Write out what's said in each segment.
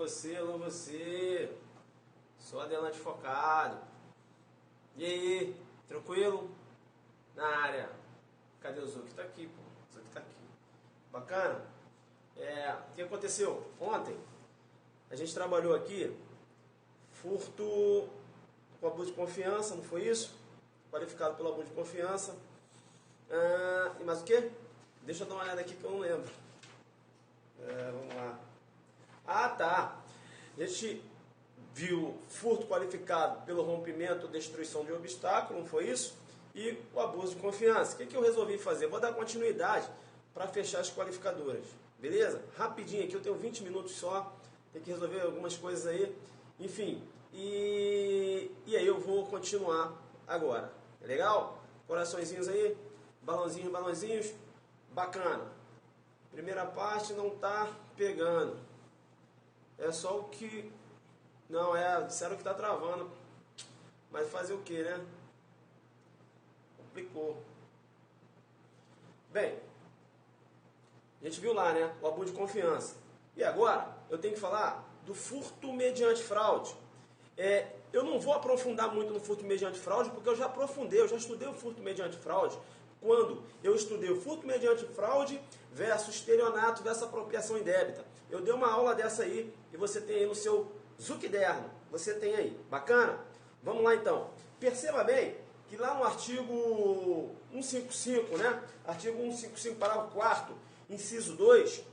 você, alô você. Sou Adelante Focado. E aí, tranquilo? Na área. Cadê o Zuki? Tá aqui, pô. O Zuki tá aqui. Bacana? O que aconteceu? Ontem, a gente trabalhou aqui furto com abuso de confiança, não foi isso? Qualificado pelo abuso de confiança. E mais o quê? Deixa eu dar uma olhada aqui que eu não lembro. Vamos lá. Ah, tá. A gente viu furto qualificado pelo rompimento ou destruição de obstáculo, não foi isso? E o abuso de confiança. O que eu resolvi fazer? Vou dar continuidade para fechar as qualificadoras. Beleza? Rapidinho aqui, eu tenho 20 minutos só. Tem que resolver algumas coisas aí. Enfim. E aí eu vou continuar agora. É legal? Coraçõezinhos aí. Balãozinhos. Bacana. Primeira parte não tá pegando. É só o que... Não, disseram que tá travando. Mas fazer o que, né? Complicou. Bem, a gente viu lá, né? O abuso de confiança. E agora, eu tenho que falar do furto mediante fraude. Eu não vou aprofundar muito no furto mediante fraude, porque eu já aprofundei, eu já estudei o furto mediante fraude. Quando eu estudei o furto mediante fraude versus estelionato versus apropriação indébita. Eu dei uma aula dessa aí e você tem aí no seu Zuquiderno. Você tem aí. Bacana? Vamos lá então. Perceba bem que lá no artigo 155, né? Artigo 155, parágrafo 4º, inciso 2,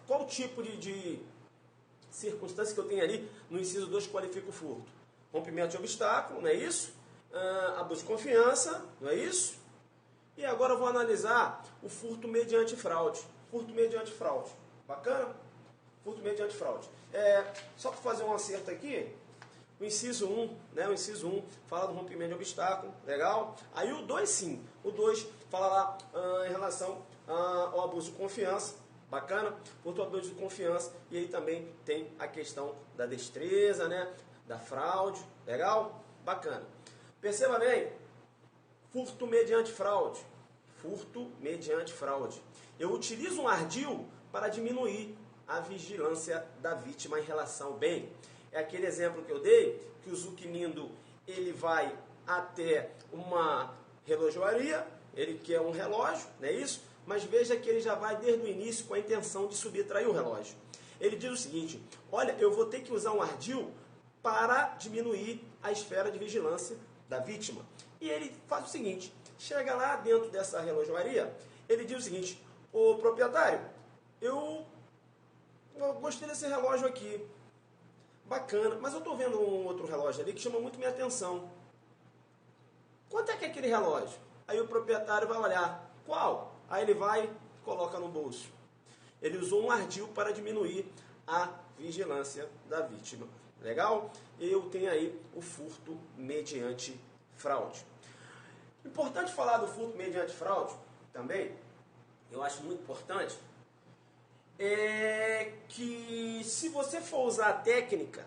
qual tipo de circunstância que eu tenho ali no inciso 2 que qualifica o furto? Rompimento de obstáculo, não é isso? Abuso de confiança, não é isso? E agora eu vou analisar o furto mediante fraude. Furto mediante fraude. Bacana? Furto mediante fraude. Só para fazer um acerto aqui, o inciso 1, né? O inciso 1 fala do rompimento de obstáculo, legal? Aí o 2 sim. O 2 fala lá em relação ao abuso de confiança. Bacana? Furto, abuso de confiança. E aí também tem a questão da destreza, né? Da fraude. Legal? Bacana. Perceba bem, furto mediante fraude. Furto mediante fraude. Eu utilizo um ardil para diminuir a vigilância da vítima em relação ao bem. É aquele exemplo que eu dei, que o Zuquimindo, ele vai até uma relojoaria, ele quer um relógio, não é isso? Mas veja que ele já vai desde o início com a intenção de subtrair o relógio. Ele diz o seguinte, olha, eu vou ter que usar um ardil para diminuir a esfera de vigilância da vítima. E ele faz o seguinte, chega lá dentro dessa relojoaria, ele diz o seguinte, ô proprietário, eu gostei desse relógio aqui, bacana, mas eu estou vendo um outro relógio ali que chama muito minha atenção. Quanto é que é aquele relógio? Aí o proprietário vai olhar, qual? Aí ele vai e coloca no bolso. Ele usou um ardil para diminuir a vigilância da vítima. Legal? Eu tenho aí o furto mediante fraude. Importante falar do furto mediante fraude também, eu acho muito importante, é que se você for usar a técnica,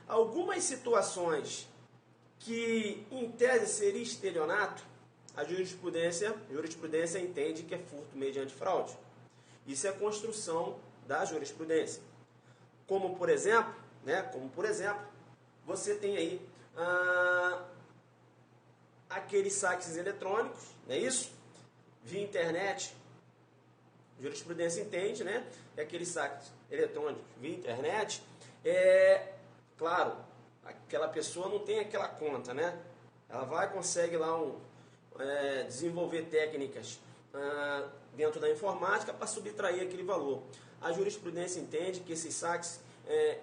algumas situações que em tese seria estelionato, a jurisprudência entende que é furto mediante fraude. Isso é construção da jurisprudência. Como por exemplo, você tem aí aqueles saques eletrônicos, não é isso? Via internet. A jurisprudência entende, né? Que aqueles saques eletrônicos via internet, claro, aquela pessoa não tem aquela conta, né? Ela consegue lá desenvolver técnicas dentro da informática para subtrair aquele valor. A jurisprudência entende que esses saques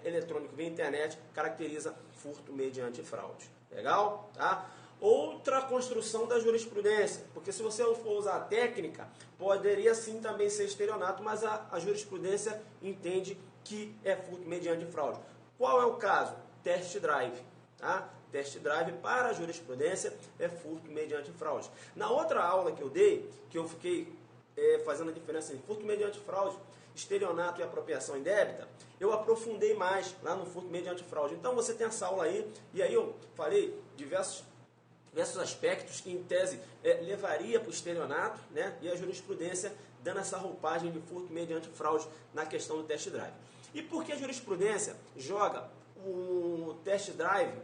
eletrônicos via internet caracteriza furto mediante fraude. Legal? Tá? Outra construção da jurisprudência, porque se você for usar a técnica, poderia sim também ser estelionato, mas a jurisprudência entende que é furto mediante fraude. Qual é o caso? Test drive. Tá? Test drive para a jurisprudência é furto mediante fraude. Na outra aula que eu dei, que eu fiquei fazendo a diferença entre furto mediante fraude, estelionato e apropriação indébita, eu aprofundei mais lá no furto mediante fraude. Então você tem essa aula aí, e aí eu falei diversos aspectos que em tese levaria para o estelionato, né? E a jurisprudência dando essa roupagem de furto mediante fraude na questão do test drive. E por que a jurisprudência joga o test drive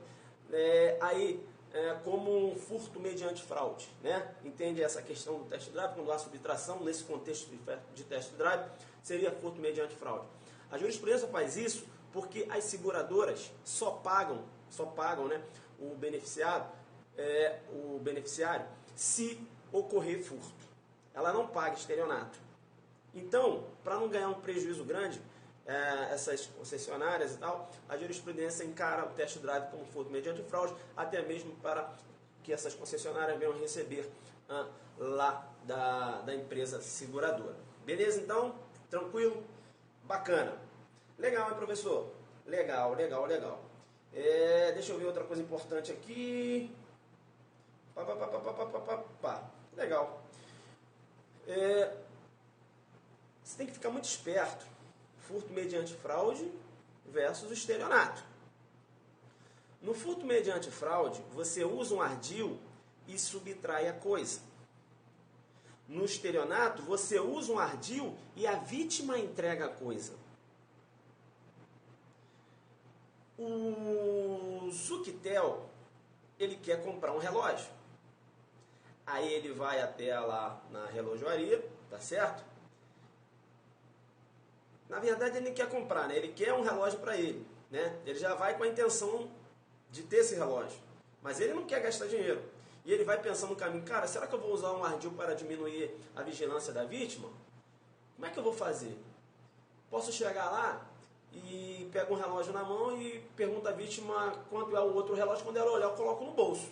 como um furto mediante fraude, né? Entende essa questão do test drive, quando há subtração, nesse contexto de test drive, seria furto mediante fraude. A jurisprudência faz isso porque as seguradoras só pagam, né, o beneficiário se ocorrer furto. Ela não paga estelionato. Então, para não ganhar um prejuízo grande, essas concessionárias e tal, a jurisprudência encara o test drive como furto mediante fraude, até mesmo para que essas concessionárias venham receber lá da empresa seguradora. Beleza, então? Tranquilo? Bacana. Legal, hein, professor? Legal. Deixa eu ver outra coisa importante aqui. Legal. Você tem que ficar muito esperto. Furto mediante fraude versus estelionato. No furto mediante fraude, você usa um ardil e subtrai a coisa. No estelionato, você usa um ardil e a vítima entrega a coisa. O Zuctel, ele quer comprar um relógio. Aí ele vai até lá na relojoaria, tá certo? Na verdade, ele não quer comprar, né? Ele quer um relógio para ele, né? Ele já vai com a intenção de ter esse relógio, mas ele não quer gastar dinheiro. E ele vai pensando no caminho, cara, será que eu vou usar um ardil para diminuir a vigilância da vítima? Como é que eu vou fazer? Posso chegar lá e pego um relógio na mão e pergunto à vítima quanto é o outro relógio, quando ela olhar eu coloco no bolso.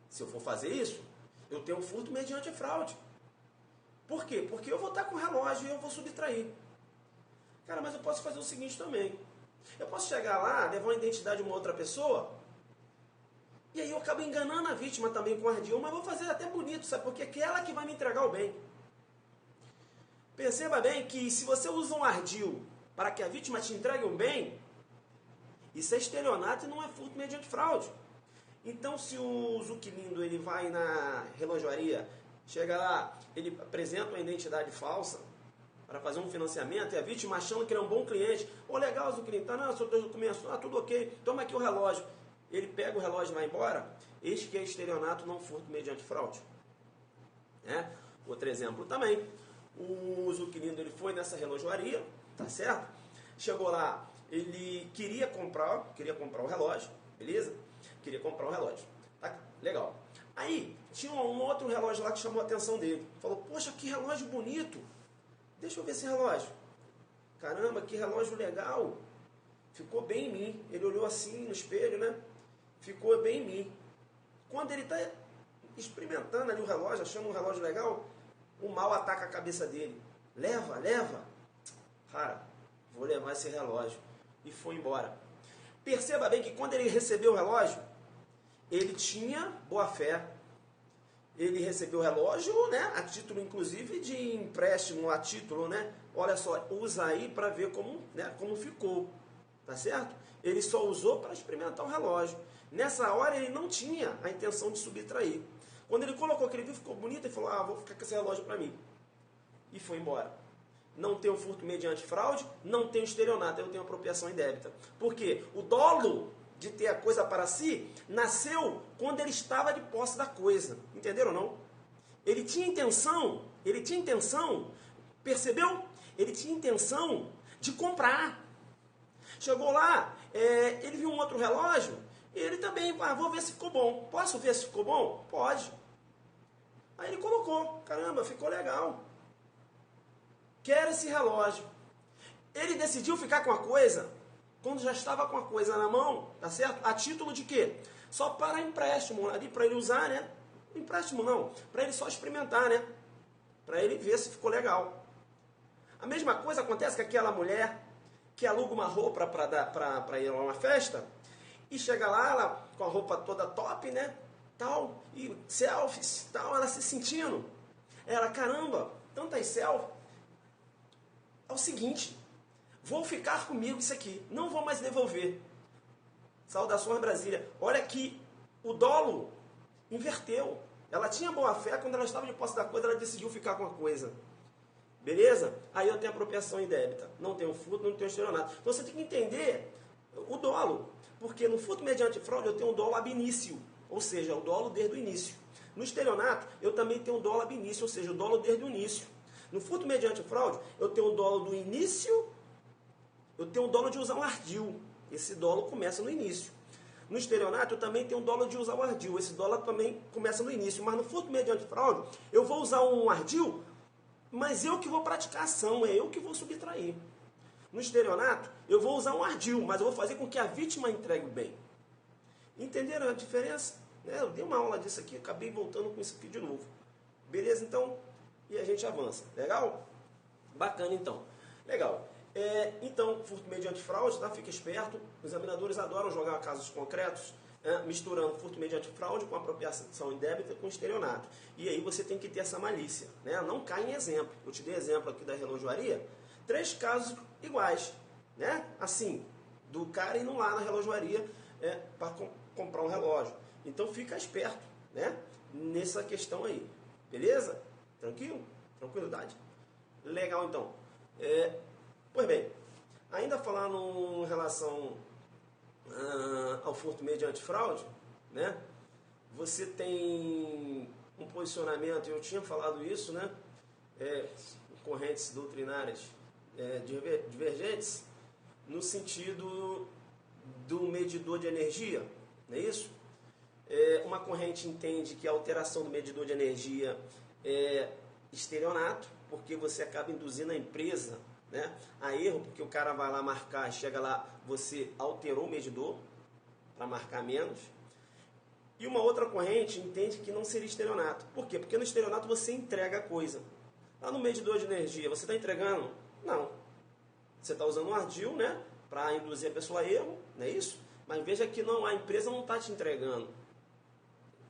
Se eu for fazer isso, eu tenho um furto mediante fraude. Por quê? Porque eu vou estar com o relógio e eu vou subtrair. Cara, mas eu posso fazer o seguinte também. Eu posso chegar lá, levar uma identidade de uma outra pessoa, e aí eu acabo enganando a vítima também com o ardil, mas vou fazer até bonito, sabe? Porque é ela que vai me entregar o bem. Perceba bem que se você usa um ardil para que a vítima te entregue um bem, isso é estelionato e não é furto mediante fraude. Então, se o Zuquilindo ele vai na relojoaria, chega lá, ele apresenta uma identidade falsa para fazer um financiamento, e a vítima achando que ele é um bom cliente, legal, Zuquilindo, tá, não, seus documentos, tudo ok, toma aqui o relógio. Ele pega o relógio e vai embora, eis que é estelionato, não furto mediante fraude. Outro exemplo também, o Zuquilindo ele foi nessa relojoaria, tá certo? Chegou lá, ele queria comprar o relógio, beleza? Queria comprar um relógio, tá? Legal. Aí, tinha um outro relógio lá que chamou a atenção dele. Falou, poxa, que relógio bonito. Deixa eu ver esse relógio. Caramba, que relógio legal. Ficou bem em mim. Ele olhou assim no espelho, né? Ficou bem em mim. Quando ele está experimentando ali o relógio, achando um relógio legal, o mal ataca a cabeça dele. Leva. Cara, vou levar esse relógio. E foi embora. Perceba bem que quando ele recebeu o relógio, ele tinha boa fé. Ele recebeu o relógio, né, a título inclusive de empréstimo a título, né? Olha só, usa aí para ver como, né, como ficou, tá certo? Ele só usou para experimentar o relógio. Nessa hora ele não tinha a intenção de subtrair. Quando ele colocou aquele vídeo, ficou bonito, ele falou, vou ficar com esse relógio para mim. E foi embora. Não tem o furto mediante fraude, não tem o estelionato, eu tenho apropriação indébita. Por quê? O dolo de ter a coisa para si, nasceu quando ele estava de posse da coisa. Entenderam ou não? Ele tinha intenção, percebeu? Ele tinha intenção de comprar. Chegou lá, ele viu um outro relógio, e ele também, vou ver se ficou bom. Posso ver se ficou bom? Pode. Aí ele colocou, caramba, ficou legal. Quero esse relógio. Ele decidiu ficar com a coisa quando já estava com a coisa na mão, tá certo? A título de quê? Só para empréstimo, ali para ele usar, né? Empréstimo não, para ele só experimentar, né? Para ele ver se ficou legal. A mesma coisa acontece com aquela mulher que aluga uma roupa para ir a uma festa e chega lá, ela com a roupa toda top, né? Tal, e selfies, tal, ela se sentindo. Ela, caramba, tantas selfies. É o seguinte, vou ficar comigo isso aqui, não vou mais devolver. Saudações Brasília. Olha que o dolo inverteu. Ela tinha boa fé, quando ela estava de posse da coisa, ela decidiu ficar com a coisa. Beleza? Aí eu tenho apropriação indébita. Não tenho furto, não tenho estelionato. Então você tem que entender o dolo. Porque no furto mediante fraude eu tenho um dolo ab início. Ou seja, o dolo desde o início. No estelionato eu também tenho um dolo ab início. Ou seja, o dolo desde o início. No furto mediante fraude eu tenho o dolo do início. Eu tenho o dolo de usar um ardil. Esse dolo começa no início. No estelionato eu também tenho um dolo de usar um ardil. Esse dolo também começa no início. Mas no furto mediante fraude eu vou usar um ardil, mas eu que vou praticar a ação, é eu que vou subtrair. No estelionato, eu vou usar um ardil, mas eu vou fazer com que a vítima entregue o bem. Entenderam a diferença? Eu dei uma aula disso aqui, acabei voltando com isso aqui de novo. Beleza, então? E a gente avança. Legal? Bacana, então. Legal. Então, furto mediante fraude, tá? Fica esperto. Os examinadores adoram jogar casos concretos, misturando furto mediante fraude com apropriação indébita com estelionato. E aí você tem que ter essa malícia, né? Não cai em exemplo. Eu te dei exemplo aqui da relojoaria. 3 casos iguais, né? Assim, do cara indo lá na relojoaria para comprar um relógio. Então fica esperto, né? Nessa questão aí. Beleza? Tranquilo? Tranquilidade. Legal, então. Pois bem, ainda falando em relação ao furto mediante fraude, né? Você tem um posicionamento, eu tinha falado isso, né? Correntes doutrinárias divergentes no sentido do medidor de energia, não é isso? Uma corrente entende que a alteração do medidor de energia é estelionato, porque você acaba induzindo a empresa, né, a erro, porque o cara vai lá marcar, chega lá, você alterou o medidor para marcar menos. E uma outra corrente entende que não seria estelionato. Por quê? Porque no estelionato você entrega a coisa. Lá no medidor de energia, você está entregando? Não. Você está usando um ardil, né, para induzir a pessoa a erro, não é isso? Mas veja que a empresa não está te entregando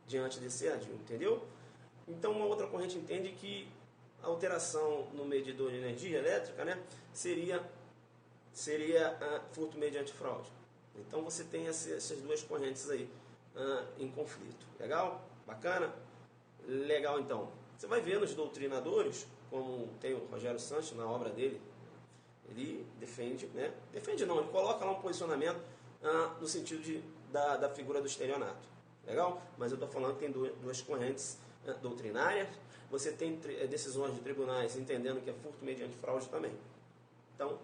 diante desse ardil, entendeu? Então uma outra corrente entende que a alteração no medidor de energia elétrica, né, seria furto mediante fraude. Então você tem essas duas correntes aí em conflito. Legal? Bacana? Legal, então. Você vai ver nos doutrinadores, como tem o Rogério Sanches na obra dele, ele defende, né? Defende não, ele coloca lá um posicionamento no sentido da figura do estelionato. Legal? Mas eu estou falando que tem duas correntes doutrinárias. Você tem decisões de tribunais entendendo que é furto mediante fraude também. Então,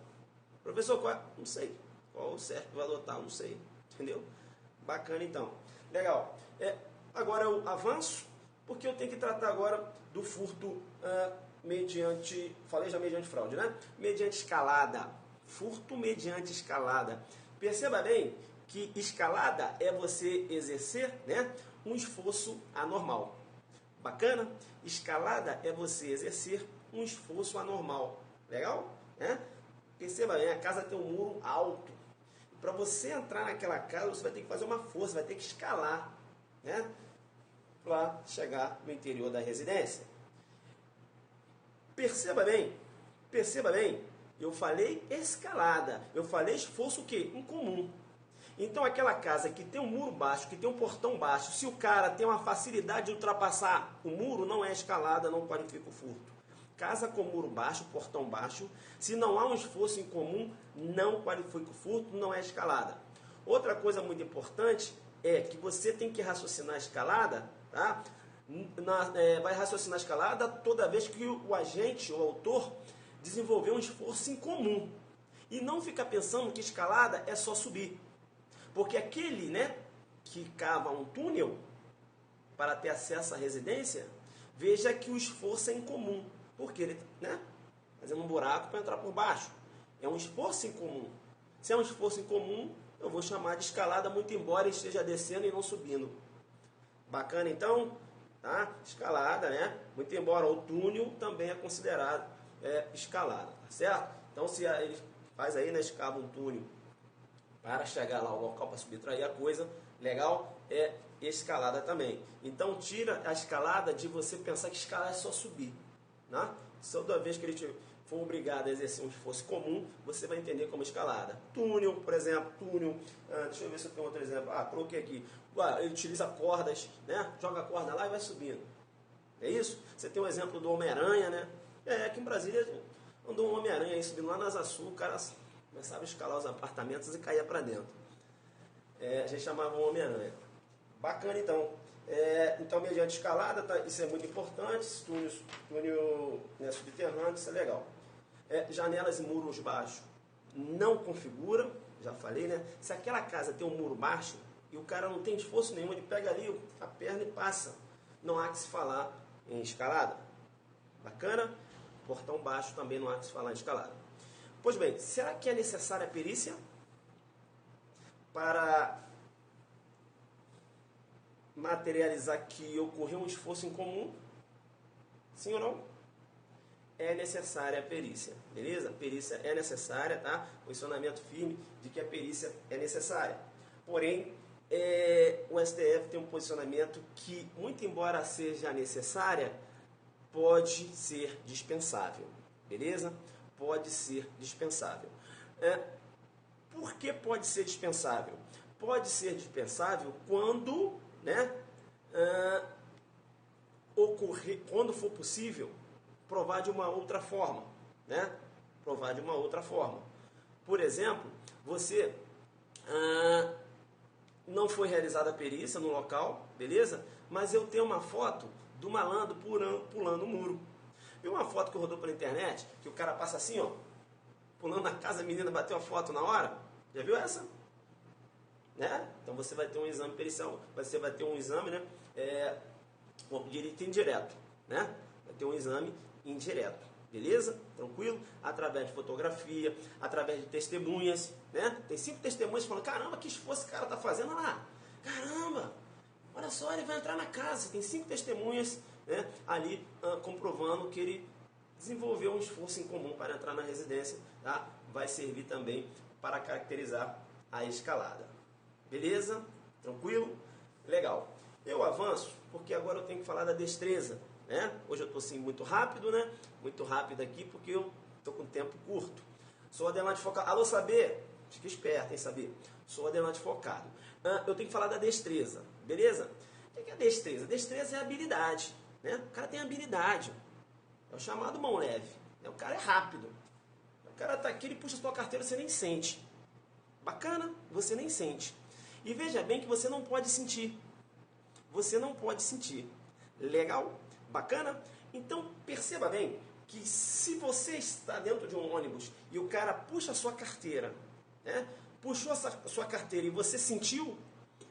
professor, não sei. Qual o certo que vai adotar? Não sei. Entendeu? Bacana, então. Legal. Agora eu avanço, porque eu tenho que tratar agora do furto mediante... Falei já mediante fraude, né? Mediante escalada. Furto mediante escalada. Perceba bem que escalada é você exercer, né, um esforço anormal. Bacana? Escalada é você exercer um esforço anormal. Legal? Perceba bem, a casa tem um muro alto. Para você entrar naquela casa, você vai ter que fazer uma força, vai ter que escalar, né, para chegar no interior da residência. Perceba bem, eu falei escalada, eu falei esforço o quê? Incomum. Então aquela casa que tem um muro baixo, que tem um portão baixo, se o cara tem uma facilidade de ultrapassar o muro, não é escalada, não qualifica o furto. Casa com muro baixo, portão baixo, se não há um esforço em comum, não qualifica o furto, não é escalada. Outra coisa muito importante é que você tem que raciocinar a escalada, tá? Vai raciocinar a escalada toda vez que o agente, o autor, desenvolver um esforço em comum. E não ficar pensando que escalada é só subir. Porque aquele, né, que cava um túnel para ter acesso à residência, veja que o esforço é incomum. Porque ele está, fazendo um buraco para entrar por baixo. É um esforço incomum. Se é um esforço incomum, eu vou chamar de escalada, muito embora ele esteja descendo e não subindo. Bacana, então? Tá? Escalada, né? Muito embora o túnel também é considerado escalada, tá certo? Então, se ele faz aí, né, escava um túnel para chegar lá ao local para subtrair a coisa, legal, é escalada também. Então tira a escalada de você pensar que escalar é só subir. Né? Toda vez que ele for obrigado a exercer um esforço comum, você vai entender como escalada. Túnel, por exemplo, deixa eu ver se eu tenho outro exemplo. Coloquei aqui. Ele utiliza cordas, né? Joga a corda lá e vai subindo. É isso? Você tem um exemplo do Homem-Aranha, né? Aqui em Brasília andou um Homem-Aranha aí subindo lá na Asa Sul, o cara começava a escalar os apartamentos e caía para dentro. A gente chamava um Homem-Aranha. Bacana então. Então, mediante escalada, tá, isso é muito importante, túnel subterrâneo, isso é legal. Janelas e muros baixos, não configura, já falei, né? Se aquela casa tem um muro baixo e o cara não tem esforço nenhum, ele pega ali a perna e passa. Não há que se falar em escalada. Bacana? Portão baixo também não há que se falar em escalada. Pois bem, será que é necessária a perícia para materializar que ocorreu um esforço em comum? Sim ou não? É necessária a perícia, beleza? A perícia é necessária, tá? Posicionamento firme de que a perícia é necessária. Porém, o STF tem um posicionamento que, muito embora seja necessária, pode ser dispensável, beleza? Pode ser dispensável. Por que pode ser dispensável? Pode ser dispensável quando, quando for possível, provar de uma outra forma, Provar de uma outra forma. Por exemplo, você não foi realizada a perícia no local, beleza? Mas eu tenho uma foto do malandro pulando o muro. Viu uma foto que rodou pela internet, que o cara passa assim, ó, pulando na casa, a menina bateu a foto na hora? Já viu essa? Então você vai ter um exame pericial, você vai ter um exame, direito indireto, Vai ter um exame indireto, beleza? Tranquilo? Através de fotografia, através de testemunhas, Tem 5 testemunhas falando, caramba, que esforço esse cara tá fazendo lá? Caramba, olha só, ele vai entrar na casa. Tem 5 testemunhas, ali comprovando que ele desenvolveu um esforço em comum para entrar na residência, tá? Vai servir também para caracterizar a escalada. Beleza? Tranquilo? Legal. Eu avanço porque agora eu tenho que falar da destreza, Hoje eu estou assim muito rápido, Muito rápido aqui porque eu estou com tempo curto. Sou adelante focado. Alô, Saber? Fica esperto, hein, Saber? Sou adelante focado. Eu tenho que falar da destreza, beleza? O que é destreza? Destreza é habilidade, O cara tem habilidade. É o chamado mão leve. O cara é rápido. O cara tá aqui, ele puxa a sua carteira, você nem sente. Bacana? Você nem sente. E veja bem que você não pode sentir. Você não pode sentir. Legal? Bacana? Então, perceba bem que se você está dentro de um ônibus e o cara puxa a sua carteira, puxou a sua carteira e você sentiu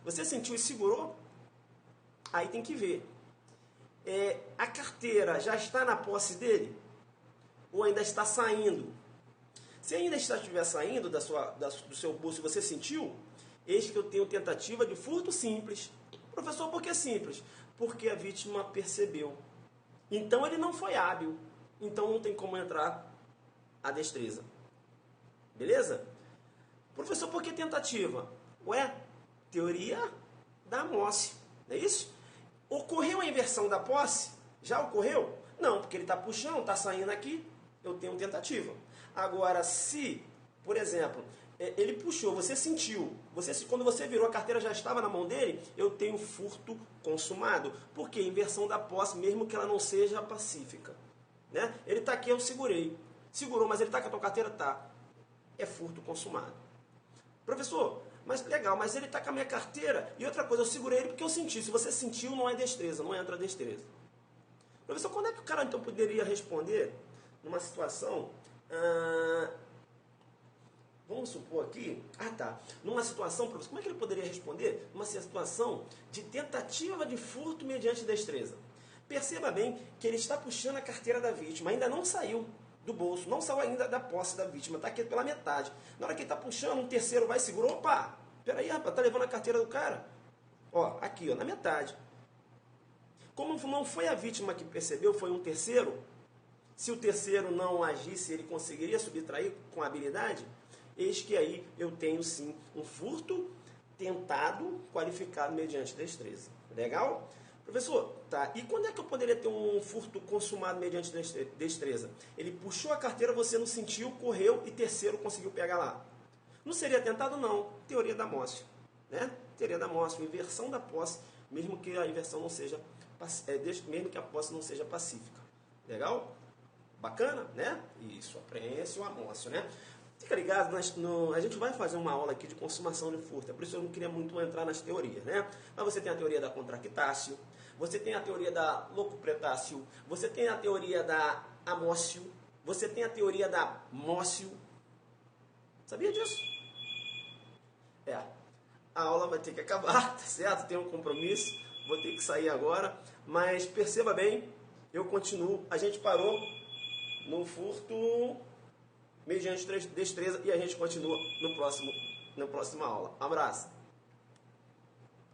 e segurou, aí tem que ver. A carteira já está na posse dele? Ou ainda está saindo? Se ainda estiver saindo do seu bolso e você sentiu, eis que eu tenho tentativa de furto simples. Professor, por que simples? Porque a vítima percebeu. Então ele não foi hábil. Então não tem como entrar a destreza. Beleza? Professor, por que tentativa? Teoria da posse. Não é isso? Ocorreu a inversão da posse? Já ocorreu? Não, porque ele está puxando, está saindo aqui, eu tenho tentativa. Agora, se, por exemplo, ele puxou, você sentiu, quando você virou, a carteira já estava na mão dele, eu tenho furto consumado. Por quê? Inversão da posse, mesmo que ela não seja pacífica. Ele está aqui, eu segurei. Segurou, mas ele está com a tua carteira? Tá. É furto consumado. Professor, mas legal, mas ele está com a minha carteira. E outra coisa, eu segurei ele porque eu senti. Se você sentiu, não é destreza, não entra destreza. Professor, quando é que o cara então poderia responder numa situação... vamos supor aqui... Numa situação, professor, como é que ele poderia responder? Numa situação de tentativa de furto mediante destreza. Perceba bem que ele está puxando a carteira da vítima, ainda não saiu do bolso, não saiu ainda da posse da vítima, está aqui pela metade. Na hora que ele está puxando, um terceiro vai e segura, opa, peraí, rapaz, está levando a carteira do cara? Aqui, na metade. Como não foi a vítima que percebeu, foi um terceiro, se o terceiro não agisse, ele conseguiria subtrair com habilidade? Eis que aí eu tenho sim um furto tentado, qualificado mediante destreza. Legal? Professor, tá. E quando é que eu poderia ter um furto consumado mediante destreza? Ele puxou a carteira, você não sentiu, correu e terceiro conseguiu pegar lá. Não seria tentado? Não. Teoria da posse. Teoria da posse, inversão da posse, mesmo que a inversão não seja, mesmo que a posse não seja pacífica. Legal? Bacana, né? Isso, apreensio, amócio, né? Fica ligado, a gente vai fazer uma aula aqui de consumação de furto, é por isso eu não queria muito entrar nas teorias, né? Mas você tem a teoria da contractácio, você tem a teoria da locupretácio, você tem a teoria da amócio, você tem a teoria da mócio. Sabia disso? A aula vai ter que acabar, tá certo? Tenho um compromisso, vou ter que sair agora, mas perceba bem, eu continuo, a gente parou no furto mediante destreza e a gente continua na próxima aula. Um abraço.